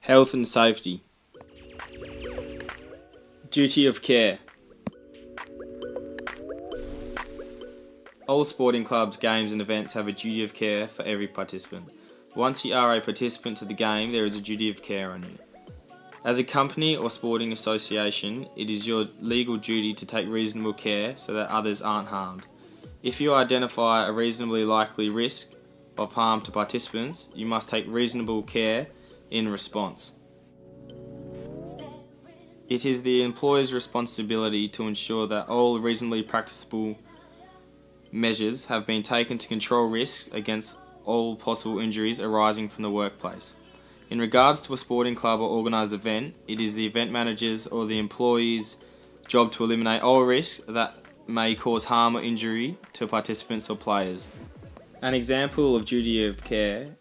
Health and safety. Duty of care. All sporting clubs, games and events have a duty of care for every participant. Once you are a participant to the game, there is a duty of care on you. As a company or sporting association, it is your legal duty to take reasonable care so that others aren't harmed. If you identify a reasonably likely risk of harm to participants, you must take reasonable care in response. It is the employer's responsibility to ensure that all reasonably practicable measures have been taken to control risks against all possible injuries arising from the workplace. In regards to a sporting club or organised event, it is the event manager's or the employee's job to eliminate all risks that may cause harm or injury to participants or players. An example of duty of care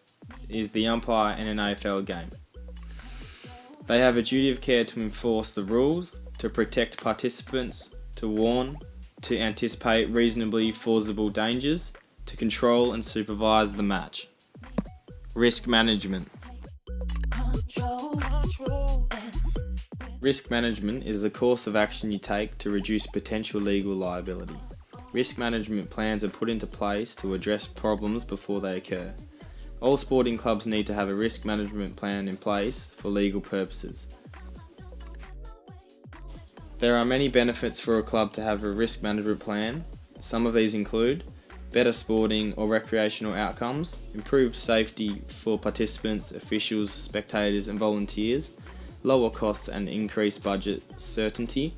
is the umpire in an AFL game. They have a duty of care to enforce the rules, to protect participants, to warn, to anticipate reasonably foreseeable dangers, to control and supervise the match. Risk management. Risk management is the course of action you take to reduce potential legal liability. Risk management plans are put into place to address problems before they occur. All sporting clubs need to have a risk management plan in place for legal purposes. There are many benefits for a club to have a risk management plan. Some of these include better sporting or recreational outcomes, improved safety for participants, officials, spectators and volunteers, lower costs and increased budget certainty,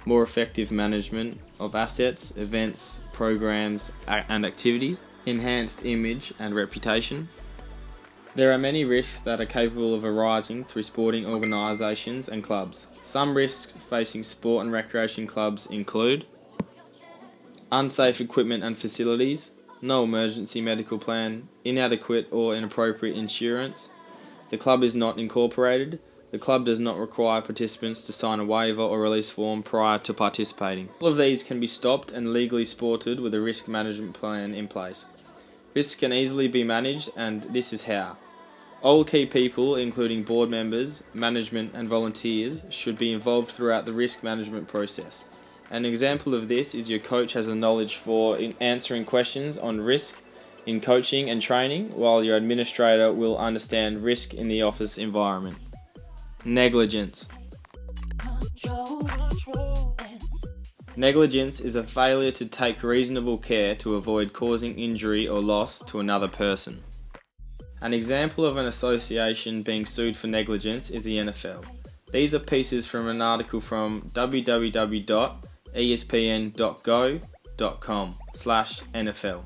more effective management of assets, events, programs and activities, enhanced image and reputation. There are many risks that are capable of arising through sporting organisations and clubs. Some risks facing sport and recreation clubs include unsafe equipment and facilities, no emergency medical plan, inadequate or inappropriate insurance, the club is not incorporated, the club does not require participants to sign a waiver or release form prior to participating. All of these can be stopped and legally supported with a risk management plan in place. Risks can easily be managed, and this is how. All key people, including board members, management and volunteers, should be involved throughout the risk management process. An example of this is your coach has the knowledge for answering questions on risk in coaching and training, while your administrator will understand risk in the office environment. Negligence. Negligence is a failure to take reasonable care to avoid causing injury or loss to another person. An example of an association being sued for negligence is the NFL. These are pieces from an article from www.espn.go.com/NFL.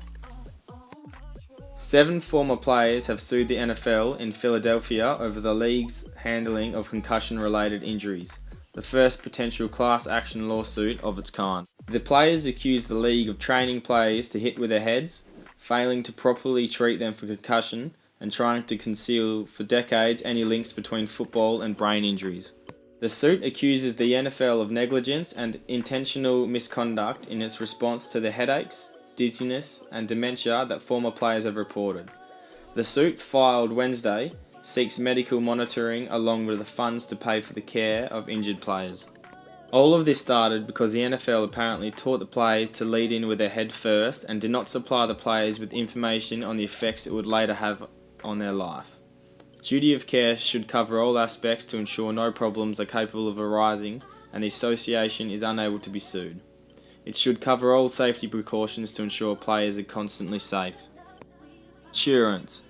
7 former players have sued the NFL in Philadelphia over the league's handling of concussion-related injuries, the first potential class action lawsuit of its kind. The players accuse the league of training players to hit with their heads, failing to properly treat them for concussion, and trying to conceal for decades any links between football and brain injuries. The suit accuses the NFL of negligence and intentional misconduct in its response to the headaches, dizziness, and dementia that former players have reported. The suit, filed Wednesday, seeks medical monitoring along with the funds to pay for the care of injured players. All of this started because the NFL apparently taught the players to lead in with their head first and did not supply the players with information on the effects it would later have on their life. Duty of care should cover all aspects to ensure no problems are capable of arising and the association is unable to be sued. It should cover all safety precautions to ensure players are constantly safe. Insurance.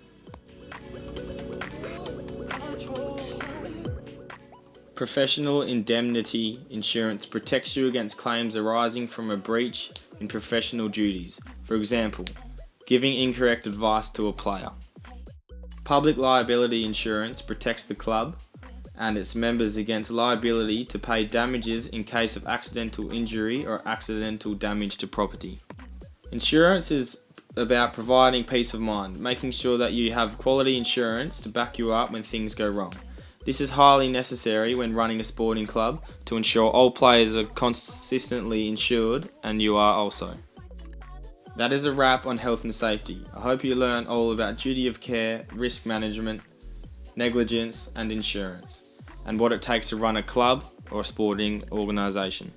Professional indemnity insurance protects you against claims arising from a breach in professional duties, for example, giving incorrect advice to a player. Public liability insurance protects the club and its members against liability to pay damages in case of accidental injury or accidental damage to property. Insurance is about providing peace of mind, making sure that you have quality insurance to back you up when things go wrong. This is highly necessary when running a sporting club to ensure all players are consistently insured, and you are also. That is a wrap on health and safety. I hope you learn all about duty of care, risk management, negligence and insurance, and what it takes to run a club or a sporting organisation.